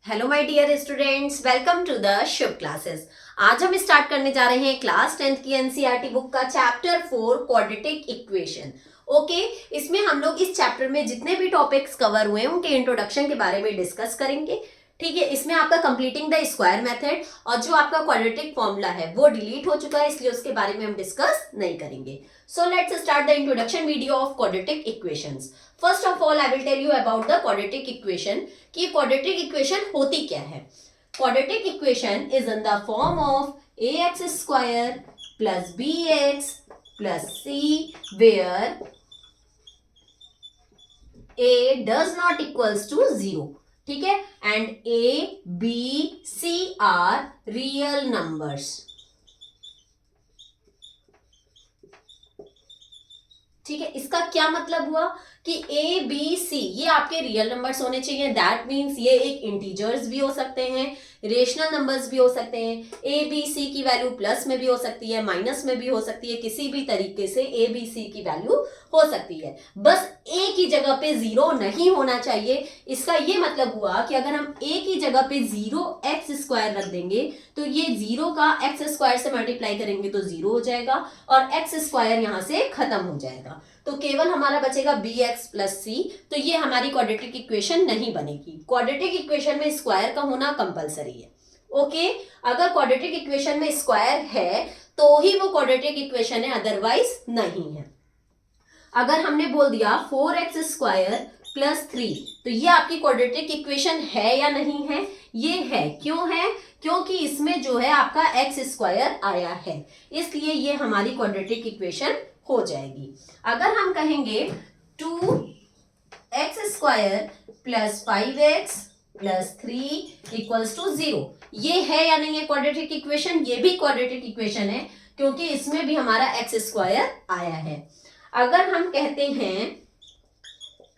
Hello my dear students, welcome to the Shubh classes. आज हम start करने जा रहे हैं क्लास 10th की एनसीईआरटी बुक का चैप्टर 4 क्वाड्रेटिक इक्वेशन। ओके, इसमें हम लोग इस चैप्टर में जितने भी टॉपिक्स कवर हुए हैं उनके इंट्रोडक्शन के बारे में डिस्कस करेंगे। ठीक है, इसमें आपका कंप्लीटिंग द स्क्वायर मेथड और जो आपका क्वाड्रेटिक फॉर्मूला है वो डिलीट हो चुका है, इसलिए उसके बारे में हम डिस्कस नहीं करेंगे। So let's start the introduction video of quadratic equations. First of all I will tell you about the quadratic equation कि क्वाड्रेटिक इक्वेशन होती क्या है। Quadratic equation is in the form of ax square plus bx plus c where a does not equals to 0. ठीक है, and a b c are real numbers. ठीक है, इसका क्या मतलब हुआ कि ए बी सी ये आपके रियल नंबर्स होने चाहिए। दैट मीन्स ये एक इंटीजर्स भी हो सकते हैं, रेशनल नंबर्स भी हो सकते हैं। ए बी सी की वैल्यू प्लस में भी हो सकती है, माइनस में भी हो सकती है, किसी भी तरीके से ए बी सी की वैल्यू हो सकती है। बस ए की जगह पे जीरो नहीं होना चाहिए। इसका ये मतलब हुआ कि अगर हम ए की जगह पे जीरो एक्स स्क्वायर रख देंगे तो ये जीरो का एक्स स्क्वायर से मल्टीप्लाई करेंगे तो जीरो हो जाएगा और एक्स स्क्वायर यहां से खत्म हो जाएगा, तो केवल हमारा बचेगा बी एक्स प्लस सी। तो ये हमारी क्वाड्रेटिक इक्वेशन नहीं बनेगी। क्वाड्रेटिक इक्वेशन में स्क्वायर का होना कंपलसरी है। ओके, अगर क्वाड्रेटिक इक्वेशन में स्क्वायर है तो ही वो क्वाड्रेटिक इक्वेशन है, अदरवाइज नहीं है। अगर हमने बोल दिया 4x स्क्वायर प्लस 3 तो ये आपकी क्वाड्रेटिक इक्वेशन है या नहीं है? ये है। क्यों है? क्योंकि इसमें जो है आपका एक्स स्क्वायर आया है, इसलिए ये हमारी क्वाड्रेटिक इक्वेशन हो जाएगी। अगर हम कहेंगे 2x square plus 5x plus 3 equals to 0, ये है या नहीं है क्वाड्रेटिक इक्वेशन? ये भी क्वाड्रेटिक इक्वेशन है क्योंकि इसमें भी हमारा एक्स स्क्वायर आया है। अगर हम कहते हैं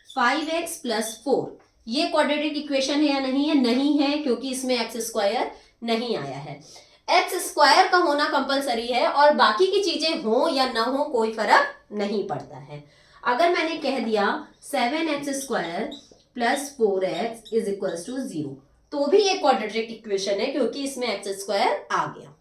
5x प्लस 4, ये क्वाड्रेटिक इक्वेशन है या नहीं है? नहीं है, क्योंकि इसमें एक्स स्क्वायर नहीं आया है। एक्स स्क्वायर का होना कंपलसरी है और बाकी की चीजें हो या ना हो कोई फर्क नहीं पड़ता है। अगर मैंने कह दिया 7x square plus 4x is equals to 0 तो भी ये क्वाड्रेटिक इक्वेशन है क्योंकि इसमें एक्स स्क्वायर आ गया।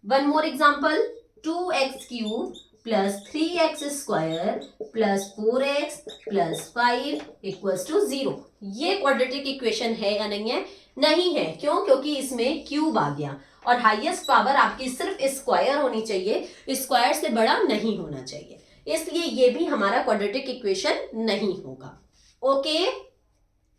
One more example, 2x cube plus 3x square plus 4x plus 5 equals to 0, ये क्वाड्रेटिक इक्वेशन है या नहीं है? नहीं है। क्यों? क्योंकि इसमें क्यूब आ गया और हाईएस्ट पावर आपकी सिर्फ स्क्वायर होनी चाहिए, स्क्वायर से बड़ा नहीं होना चाहिए, इसलिए ये भी हमारा क्वाड्रेटिक इक्वेशन नहीं होगा। ओके,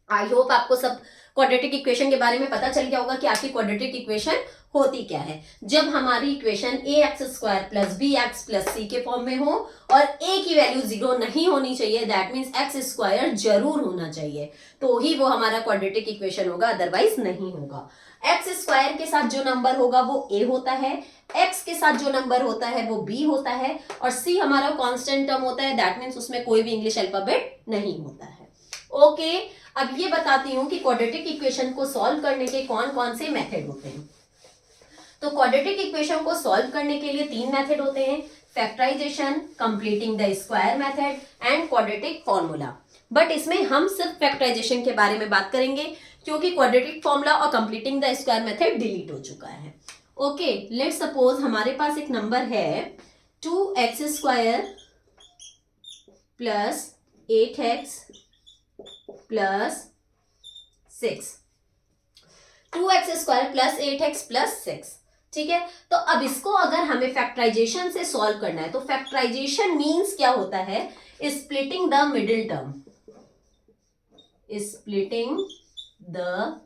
आई होप आपको सब क्वाड्रेटिक इक्वेशन के बारे में पता चल गया होगा कि आपकी क्वाड्रेटिक इक्वेशन होती क्या है। जब हमारी equation a x square plus b x plus c के फॉर्म में हो और ए की वैल्यू जीरो नहीं होनी चाहिए, दैट मीन्स एक्स स्क्वायर जरूर होना चाहिए, तो ही वो हमारा क्वाड्रेटिक इक्वेशन होगा, अदरवाइज नहीं होगा। एक्स स्क्वायर के साथ जो नंबर होगा वो ए होता है, एक्स के साथ जो नंबर होता है वो बी होता है और सी हमारा कांस्टेंट टर्म होता है, दैट मीन्स उसमें कोई भी इंग्लिश अल्फाबेट नहीं होता है। ओके, अब ये बताती हूं कि क्वाड्रेटिक इक्वेशन को सॉल्व करने के कौन कौन से मेथड होते हैं। तो क्वाड्रेटिक इक्वेशन को सॉल्व करने के लिए 3 मेथड होते हैं, factorisation, completing the square method and quadratic formula. But इसमें हम सिर्फ फैक्टराइजेशन के बारे में बात करेंगे क्योंकि क्वाड्रेटिक फॉर्मूला और completing the square method delete हो चुका है। ओके, लेट्स सपोज हमारे पास एक नंबर है 2x square plus 8x plus 6, 2x square plus 8x plus 6। ठीक है, तो अब इसको अगर हमें फैक्टराइजेशन से सॉल्व करना है तो फैक्टराइजेशन मींस क्या होता है? Splitting the middle term, splitting the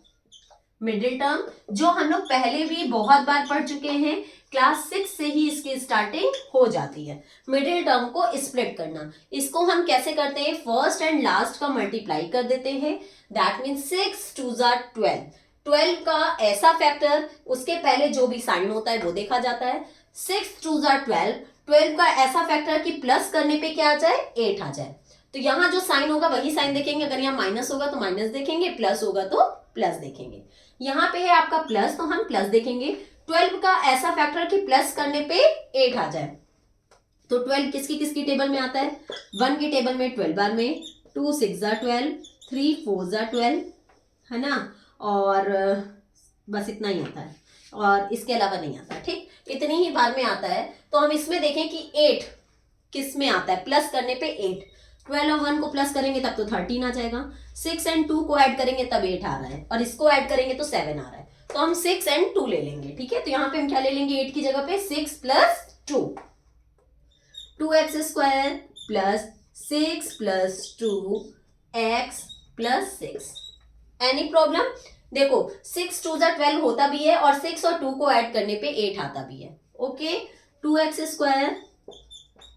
middle term, जो हम लोग पहले भी बहुत बार पढ़ चुके हैं, क्लास 6 से ही इसकी स्टार्टिंग हो जाती है। मिडिल टर्म को स्प्लिट करना, इसको हम कैसे करते हैं? फर्स्ट एंड लास्ट का मल्टीप्लाई कर देते हैं, दैट मीन्स 6 2 12, 12 का ऐसा फैक्टर, उसके पहले जो भी साइन होता है वो देखा जाता है। 6 2 12, 12 का ऐसा फैक्टर कि प्लस करने पे क्या आ जाए? 8 आ जाए, तो यहाँ जो साइन होगा वही साइन देखेंगे। अगर यहाँ माइनस होगा तो माइनस देखेंगे, प्लस होगा तो प्लस देखेंगे। यहाँ पे है आपका प्लस तो हम प्लस देखेंगे। 12 का ऐसा फैक्टर कि प्लस करने पे 8 आ जाए, तो 12 किसकी किसकी टेबल में आता है? 1 की टेबल में 12 बार में, 2 6 12, 3 4 12, है ना। और बस इतना ही आता है और इसके अलावा नहीं आता, ठीक, इतनी ही बार में आता है। तो हम इसमें देखें कि 8 किस में आता है, प्लस करने पे 8, 12 और 1 को प्लस करेंगे तब तो 13 आ जाएगा, 6 एंड 2 को ऐड करेंगे तब 8 आ रहा है और इसको ऐड करेंगे तो 7 आ रहा है। तो हम 6 एंड 2 ले लेंगे, ठीक है। तो यहाँ पे हम क्या ले लेंगे, 8 की जगह पे 6 plus 2, 2x square plus 6 plus 2x plus 6। Any problem? देखो 6 2 जा 12 होता भी है और 6 और 2 को ऐड करने पे 8 आता भी है। Okay, 2x square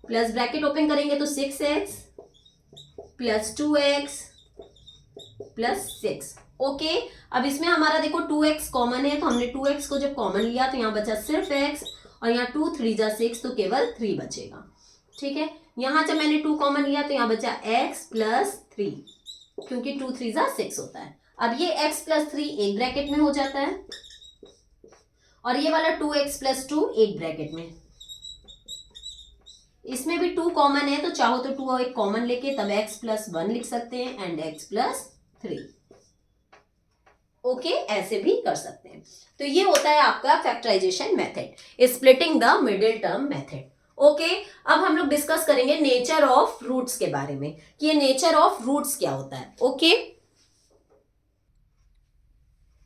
plus bracket open करेंगे तो 6x plus 2x plus 6। Okay, अब इसमें हमारा देखो 2x कॉमन है, तो हमने 2x को जब कॉमन लिया तो यहाँ बचा सिर्फ x और यहाँ 2 3 जा 6 तो केवल 3 बचेगा, ठीक है। यहाँ जब मैंने 2 कॉमन लिया तो यहाँ बचा x प्लस 3, क्योंकि 2 3 जा 6 होता है। अब ये x प्लस 3 एक ब्रैकेट में हो जाता है और ये वाला 2x प्लस 2 एक ब्रैकेट में। इसमें भी 2 कॉमन है तो चाहो तो 2 एक कॉमन लेके तब x प्लस 1 लिख सकते हैं एंड x प्लस 3। ओके, ऐसे भी कर सकते हैं। तो ये होता है आपका factorisation method, splitting the middle term method. Okay, अब हम लोग डिस्कस करेंगे नेचर ऑफ रूट्स के बारे में कि ये नेचर ऑफ रूट्स क्या होता है। ओके,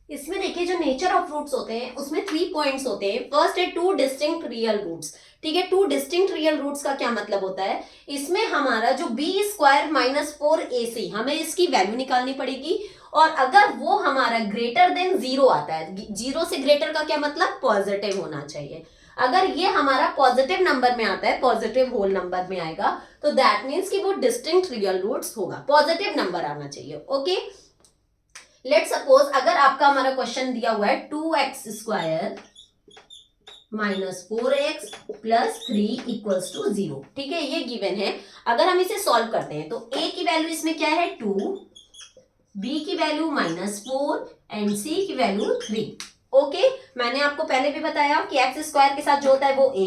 इसमें देखिए जो नेचर ऑफ रूट्स होते हैं उसमें 3 पॉइंट्स होते हैं। फर्स्ट है 2 डिस्टिंक्ट रियल रूट्स, ठीक है। 2 डिस्टिंक्ट रियल रूट्स का क्या मतलब होता है, इसमें हमारा जो b स्क्वायर माइनस 4ac हमें इसकी वैल्यू निकालनी पड़ेगी और अगर वो हमारा ग्रेटर देन 0 आता है, 0 से ग्रेटर का क्या मतलब, पॉजिटिव होना चाहिए। अगर ये हमारा पॉजिटिव नंबर में आता है, पॉजिटिव होल नंबर में आएगा तो दैट मीन्स कि वो डिस्टिंक्ट रियल रूट्स होगा, पॉजिटिव नंबर आना चाहिए। ओके, लेट सपोज अगर आपका हमारा क्वेश्चन दिया हुआ है 2x square minus 4x plus 3 equals to 0, ठीक है, ये गिवन है। अगर हम इसे सॉल्व करते हैं तो a की वैल्यू इसमें क्या है 2, b की वैल्यू -4 एंड c की वैल्यू 3। ओके, मैंने आपको पहले भी बताया कि एक्स स्क्वायर के साथ जो होता है वो a,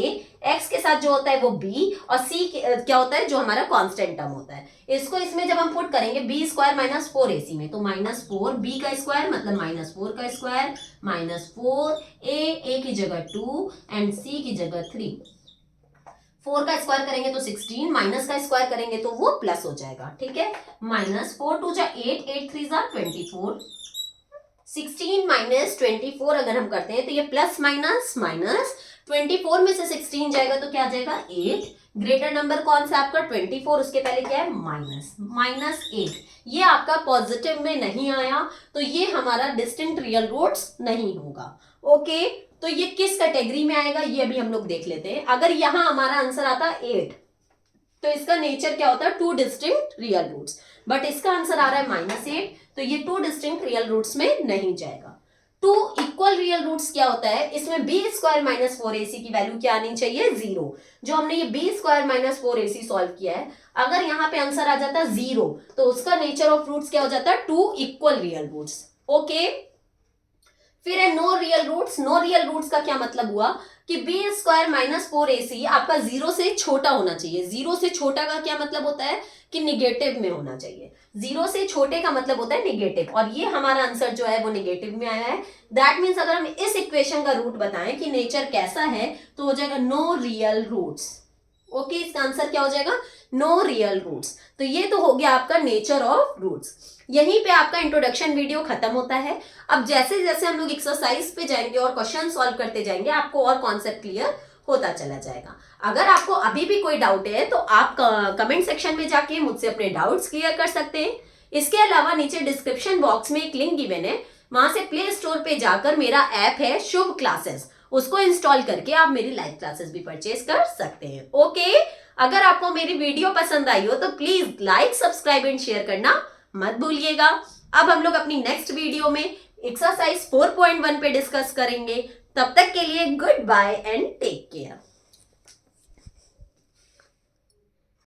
x के साथ जो होता है वो b और c क्या होता है, जो हमारा कांस्टेंट टर्म होता है। इसको इसमें जब हम पुट करेंगे b स्क्वायर माइनस 4ac में तो -4 b का स्क्वायर मतलब -4 का स्क्वायर -4 a की जगह 2 एंड c की जगह 3। 4 का स्क्वायर करेंगे तो 16, माइनस का स्क्वायर करेंगे तो वो प्लस हो जाएगा, ठीक है। -4 2 जा 8, 8 3 जा 24, 16 माइनस 24 अगर हम करते हैं तो ये प्लस माइनस माइनस, 24 में से 16 जाएगा तो क्या आ जाएगा 8, ग्रेटर नंबर कौन सा आपका 24, उसके पहले क्या है -8। ये आपका पॉजिटिव में नहीं आया तो ये हमारा डिस्टिंक्ट रियल रूट्स नहीं होगा। ओके, तो ये किस कैटेगरी में आएगा ये भी हम लोग देख लेते हैं। अगर यहाँ हमारा आंसर आता 8 तो इसका नेचर क्या होता है, 2 डिस्टिंक्ट रियल रूट्स, बट इसका आंसर आ रहा है -8 तो ये 2 डिस्टिंक्ट रियल रूट्स में नहीं जाएगा। 2 इक्वल रियल रूट्स क्या होता है, इसमें b स्क्वायर माइनस 4ac की वैल्यू क्या आनी चाहिए 0। जो हमने ये b square minus 4ac solve किया है, अगर यहाँ पे आंसर आ जाता 0 तो उसका नेचर ऑफ रूट्स क्या हो जाता है 2 इक्वल रियल रूट्स। ओके, फिर है no real roots. No real roots का क्या मतलब हुआ कि b स्क्वायर माइनस 4ac आपका 0 से छोटा होना चाहिए। 0 से छोटा का क्या मतलब होता है कि निगेटिव में होना चाहिए। 0 से छोटे का मतलब होता है निगेटिव और ये हमारा आंसर जो है वो निगेटिव में आया है। दैट मीन्स अगर हम इस इक्वेशन का रूट बताएं कि नेचर कैसा है तो हो जाएगा नो रियल रूट्स। ओके, इसका आंसर क्या हो जाएगा नो रियल रूट्स। तो ये तो हो गया आपका नेचर ऑफ रूट्स। यहीं पे आपका इंट्रोडक्शन वीडियो खत्म होता है। अब जैसे जैसे हम लोग एक्सरसाइज पे जाएंगे और क्वेश्चन सॉल्व करते जाएंगे आपको और कॉन्सेप्ट क्लियर होता चला जाएगा। अगर आपको अभी भी कोई डाउट है तो आप कमेंट सेक्शन में जाके मुझसे अपने डाउट्स क्लियर कर सकते हैं। इसके अलावा नीचे डिस्क्रिप्शन बॉक्स में एक लिंक गिवन है, वहां से प्ले स्टोर पे जाकर मेरा ऐप है शुभ क्लासेस, उसको इंस्टॉल करके आप मेरी लाइव क्लासेस भी परचेज कर सकते हैं। ओके, अगर आपको मेरी वीडियो पसंद आई हो तो please like, subscribe and share करना मत भूलिएगा। अब हम लोग अपनी नेक्स्ट वीडियो में एक्सरसाइज 4.1 पे डिस्कस करेंगे। तब तक के लिए goodbye and take care.